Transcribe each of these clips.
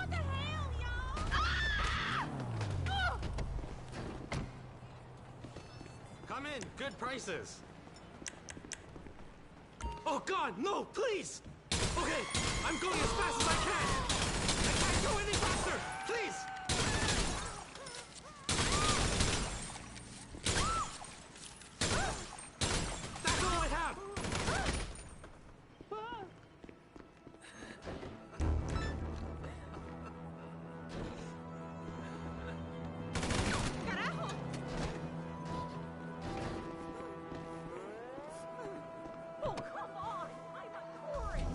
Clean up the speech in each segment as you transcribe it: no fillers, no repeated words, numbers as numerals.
What the hell, y'all? Ah! Oh! Come in, good prices. Oh God, no, please! Okay, I'm going as fast as I can! I can't go any faster! Please! That's all I have! Carajo! Oh, come on! I'm a tourist!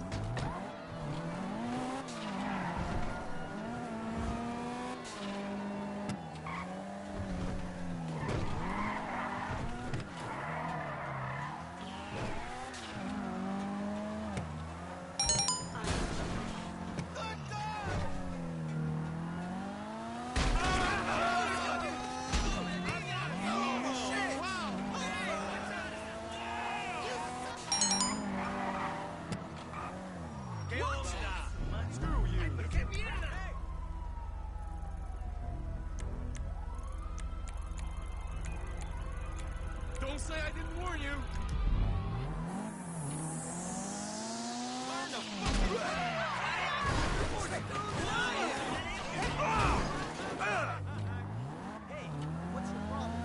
Screw you! Don't say I didn't warn you! Learn to Hey, what's your problem?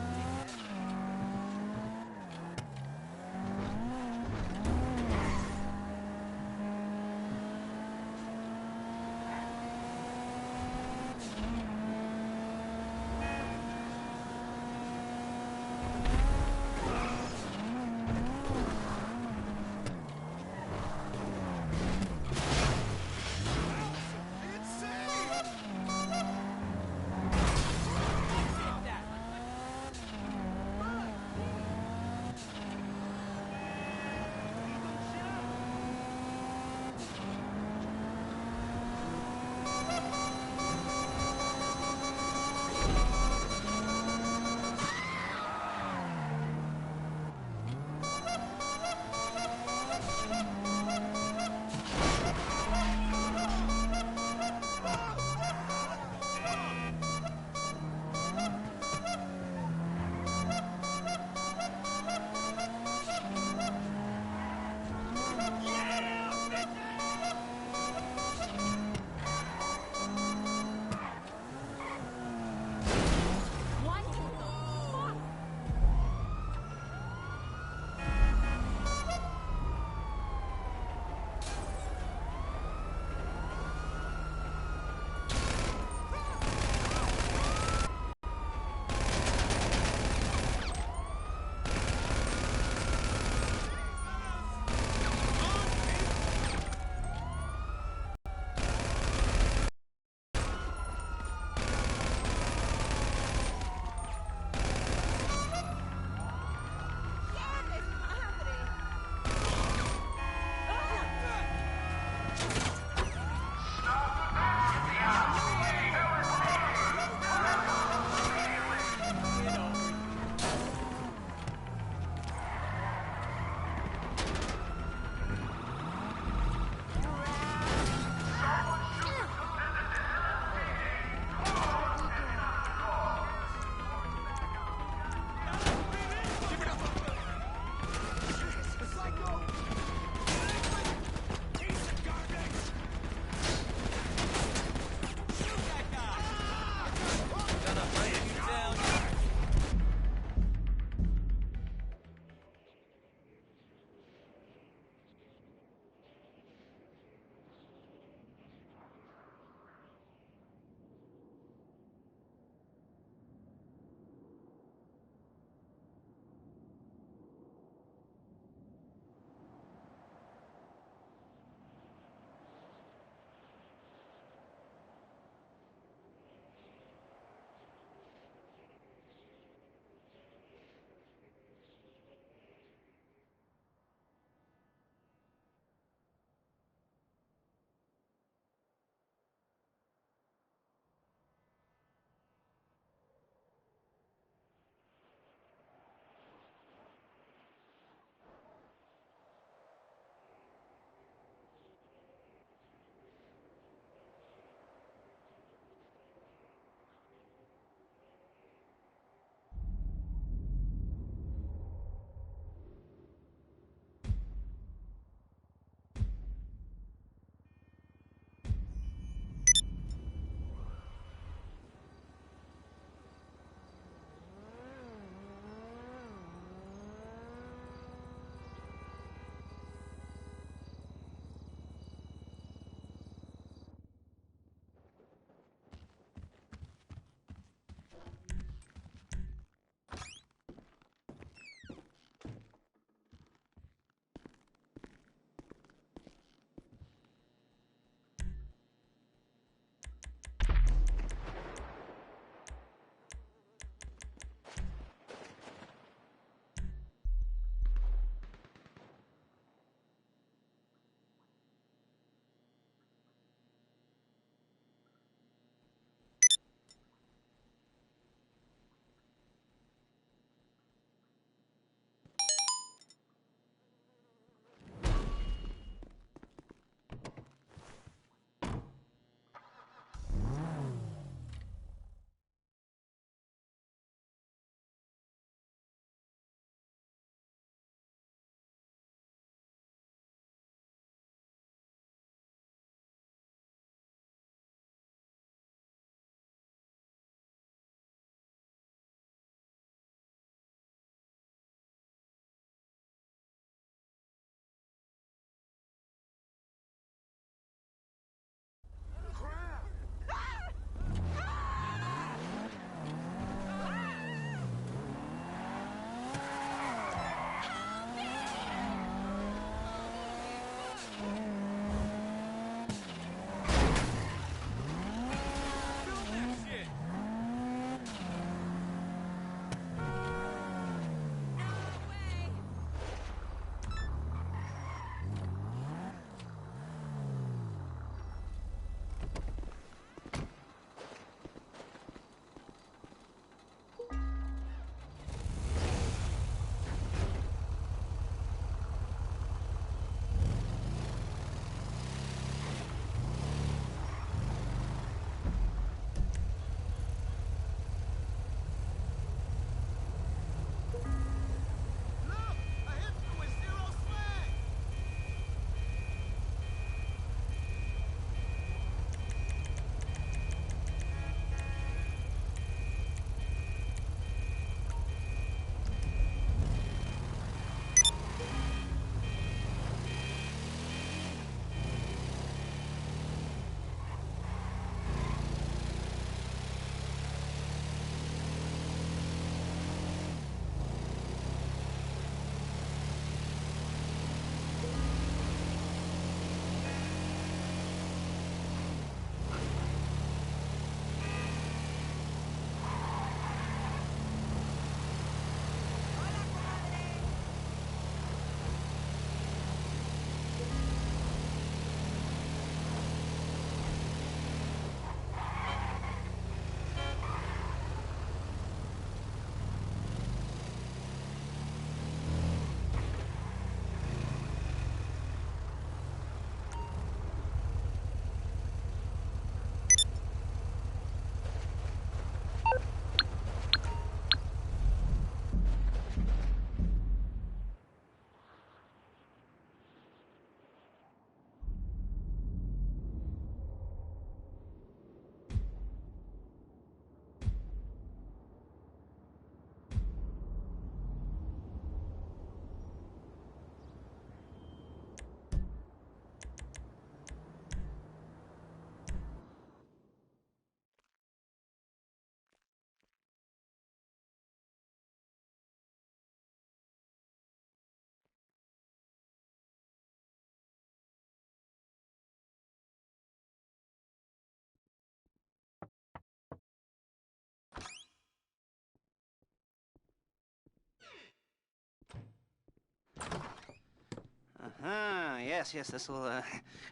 Ah, yes, this will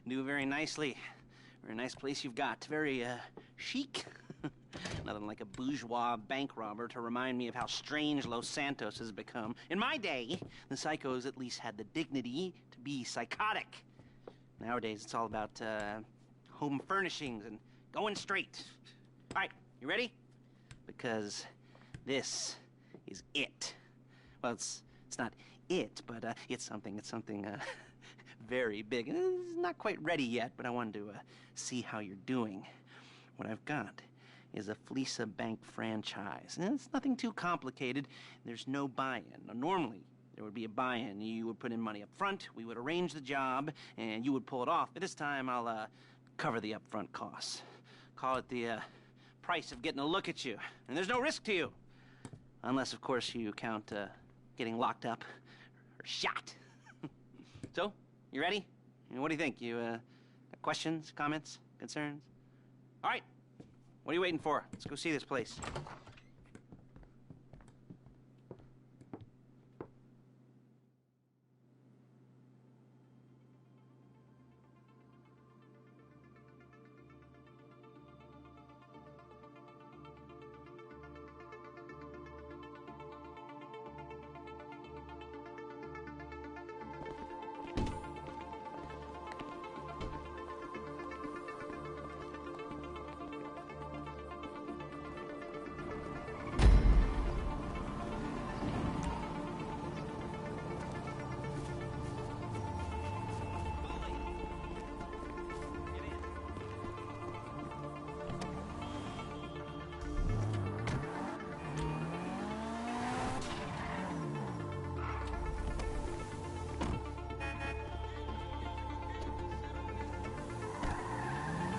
do very nicely. Very nice place you've got. Very chic. Nothing like a bourgeois bank robber to remind me of how strange Los Santos has become. In my day, the psychos at least had the dignity to be psychotic. Nowadays, it's all about home furnishings and going straight. All right, you ready? Because this is it. Well, it's not it, but it's something very big. It's not quite ready yet, but I wanted to see how you're doing. What I've got is a Fleesa Bank franchise. And it's nothing too complicated. There's no buy-in. Now, normally, there would be a buy-in. You would put in money up front, we would arrange the job, and you would pull it off. But this time, I'll cover the upfront costs. Call it the price of getting a look at you. And there's no risk to you. Unless, of course, you count getting locked up or shot. So, you ready? What do you think? You got questions, comments, concerns? All right. What are you waiting for? Let's go see this place.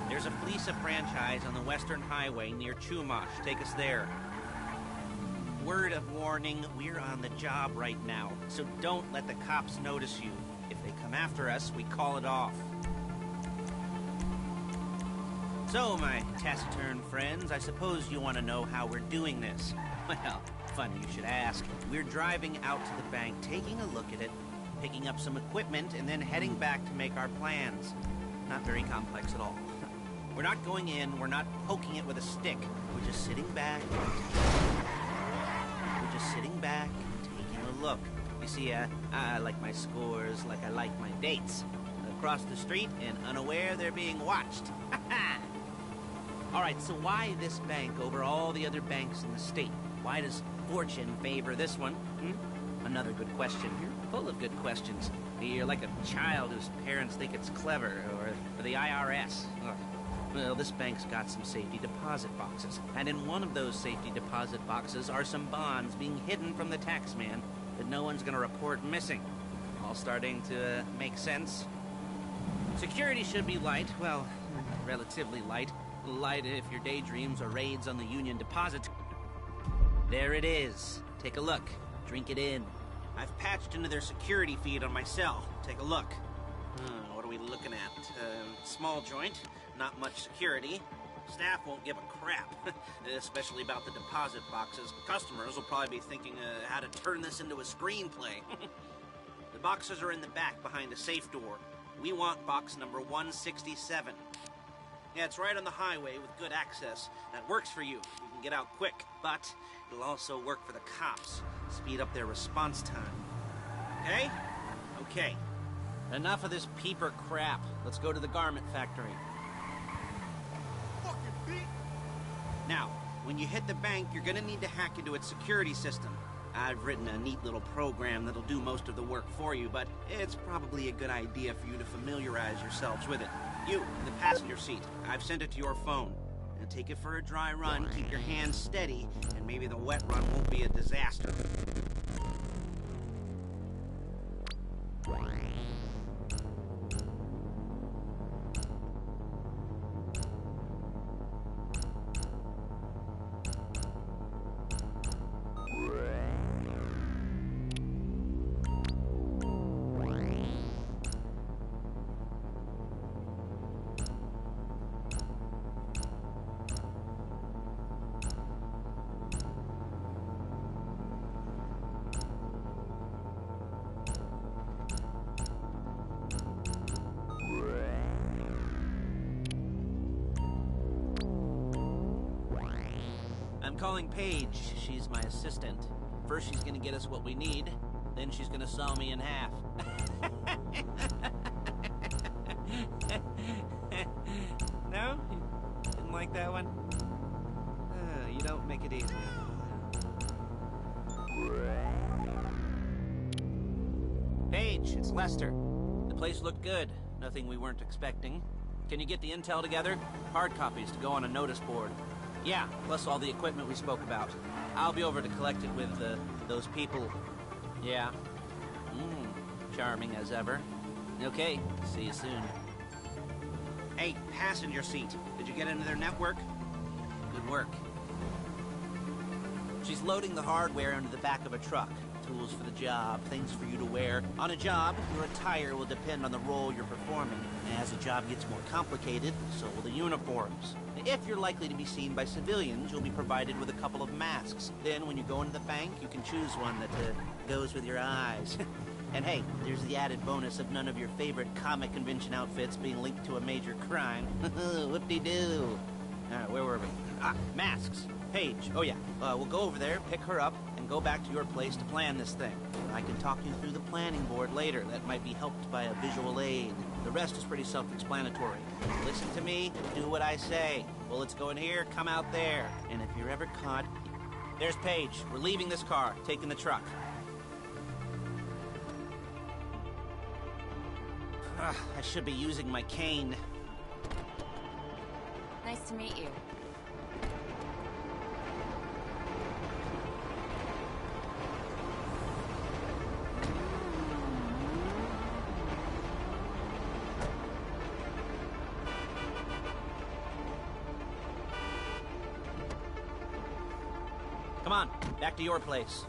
There's a Fleesa franchise on the Western Highway near Chumash. Take us there. Word of warning, we're on the job right now, so don't let the cops notice you. If they come after us, we call it off. So, my taciturn friends, I suppose you want to know how we're doing this. Well, funny you should ask. We're driving out to the bank, taking a look at it, picking up some equipment, and then heading back to make our plans. Not very complex at all. We're not going in, we're not poking it with a stick. We're just sitting back. We're just sitting back and taking a look. You see, I like my scores like I like my dates. Across the street and unaware they're being watched. All right, so why this bank over all the other banks in the state? Why does fortune favor this one? Another good question. You're full of good questions. You're like a child whose parents think it's clever, or the IRS. Ugh. Well, this bank's got some safety deposit boxes, and in one of those safety deposit boxes are some bonds being hidden from the taxman that no one's gonna report missing. All starting to make sense? Security should be light, well, relatively light. Light if your daydreams are raids on the Union Deposit. There it is. Take a look. Drink it in. I've patched into their security feed on my cell. Take a look. What are we looking at? Small joint. Not much security. Staff won't give a crap, especially about the deposit boxes. Customers will probably be thinking how to turn this into a screenplay. The boxes are in the back behind a safe door. We want box number 167. Yeah, it's right on the highway with good access. That works for you. You can get out quick, but it'll also work for the cops. Speed up their response time. Okay? Okay. Enough of this peeper crap. Let's go to the garment factory. Now, when you hit the bank, you're gonna need to hack into its security system. I've written a neat little program that'll do most of the work for you, but it's probably a good idea for you to familiarize yourselves with it. You, in the passenger seat, I've sent it to your phone. Now take it for a dry run, keep your hands steady, and maybe the wet run won't be a disaster. I'm calling Paige. She's my assistant. First she's gonna get us what we need, then she's gonna saw me in half. No? You didn't like that one? You don't make it easy. Paige, it's Lester. The place looked good. Nothing we weren't expecting. Can you get the intel together? Hard copies to go on a notice board. Yeah, plus all the equipment we spoke about. I'll be over to collect it with, those people. Yeah. Charming as ever. Okay, see you soon. Hey, passenger seat. Did you get into their network? Good work. She's loading the hardware into the back of a truck. Tools for the job, things for you to wear. On a job, your attire will depend on the role you're performing. As the job gets more complicated, so will the uniforms. If you're likely to be seen by civilians, you'll be provided with a couple of masks. Then, when you go into the bank, you can choose one that goes with your eyes. And hey, there's the added bonus of none of your favorite comic convention outfits being linked to a major crime. Whoop-de-doo. Alright, where were we? Masks. Paige. Oh yeah, we'll go over there, pick her up, and go back to your place to plan this thing. I can talk you through the planning board later. That might be helped by a visual aid. The rest is pretty self-explanatory. Listen to me, do what I say. Bullets go in here, come out there. And if you're ever caught... There's Paige. We're leaving this car, taking the truck. I should be using my cane. Nice to meet you. Come on, back to your place.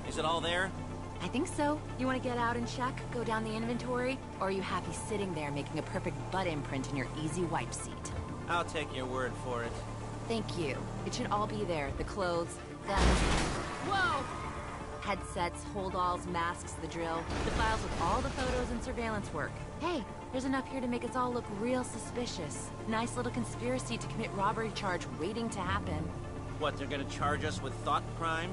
Is it all there? I think so. You want to get out and check? Go down the inventory? Or are you happy sitting there making a perfect butt imprint in your easy wipe seat? I'll take your word for it. Thank you. It should all be there. The clothes, the... Whoa! Headsets, holdalls, masks, the drill. The files with all the photos and surveillance work. Hey, there's enough here to make us all look real suspicious. Nice little conspiracy to commit robbery charge waiting to happen. What, they're gonna charge us with thought crime?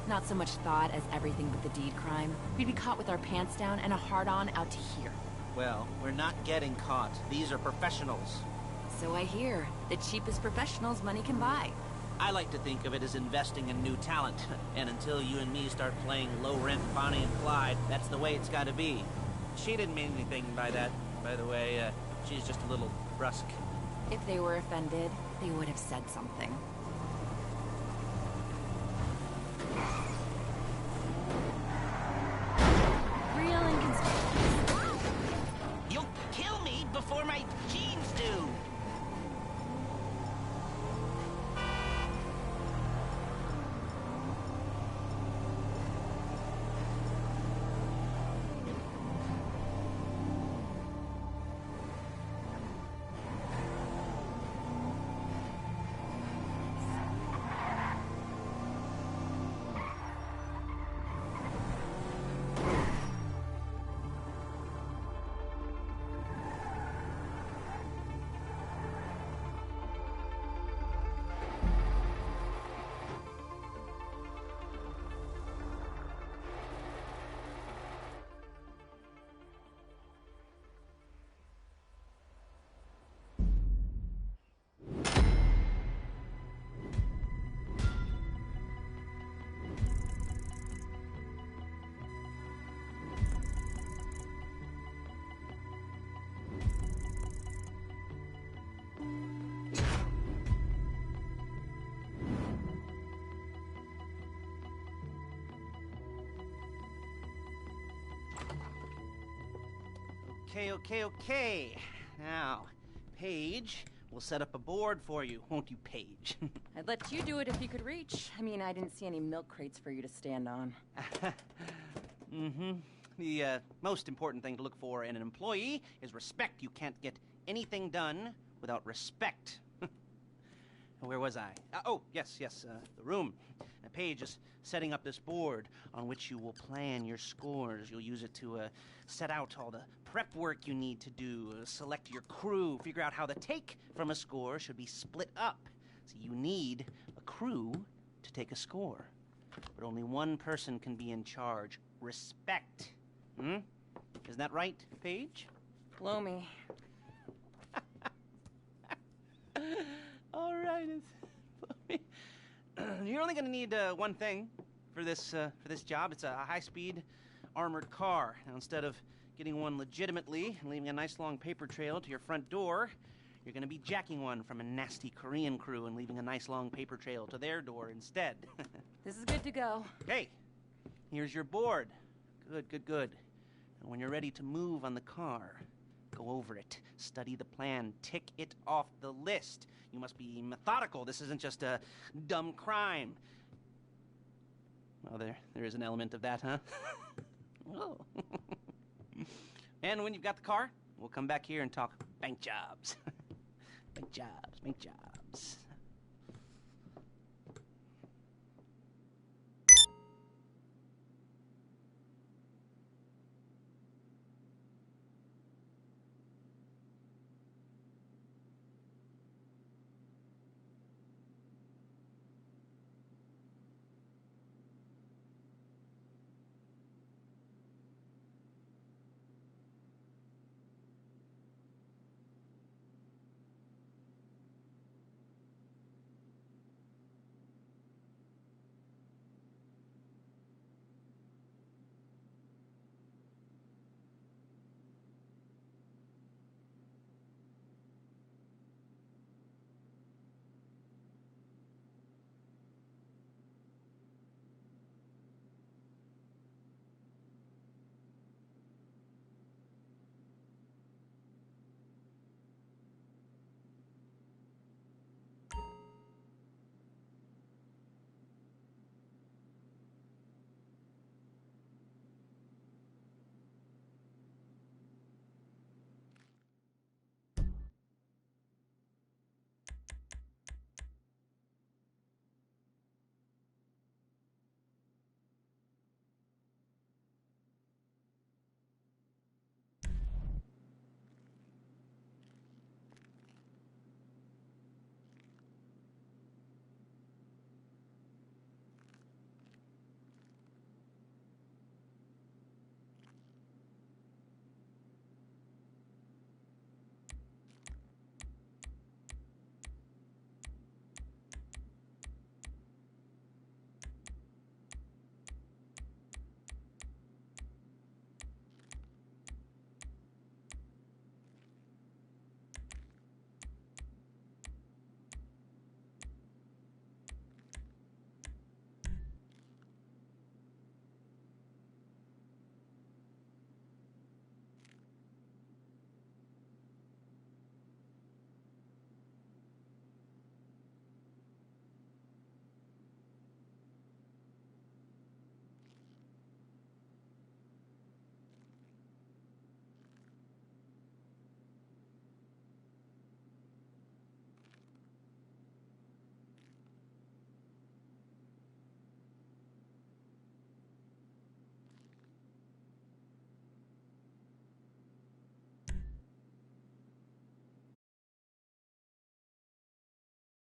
Not so much thought as everything but the deed crime. We'd be caught with our pants down and a hard-on out to here. Well, we're not getting caught. These are professionals. So I hear. The cheapest professionals money can buy. I like to think of it as investing in new talent. And until you and me start playing low-rent Bonnie and Clyde, that's the way it's gotta be. She didn't mean anything by that, by the way. She's just a little brusque. If they were offended, they would have said something. Real inconspicuous. You'll kill me before my jeans do! Okay. Now, Paige, we'll set up a board for you, won't you, Paige? I'd let you do it if you could reach. I mean, I didn't see any milk crates for you to stand on. The most important thing to look for in an employee is respect. You can't get anything done without respect. Where was I? Oh, yes, the room. Paige is setting up this board on which you will plan your scores. You'll use it to set out all the prep work you need to do, select your crew, figure out how the take from a score should be split up. So you need a crew to take a score. But only one person can be in charge. Respect. Isn't that right, Paige? Blow me. All right. You're only going to need one thing for this job. It's a high-speed armored car. Now, instead of getting one legitimately and leaving a nice long paper trail to your front door, you're going to be jacking one from a nasty Korean crew and leaving a nice long paper trail to their door instead. This is good to go. Okay, here's your board. Good. And when you're ready to move on the car, go over it, study the plan, tick it off the list. You must be methodical. This isn't just a dumb crime. Well, there is an element of that, huh? Oh. And when you've got the car, we'll come back here and talk bank jobs. Bank jobs.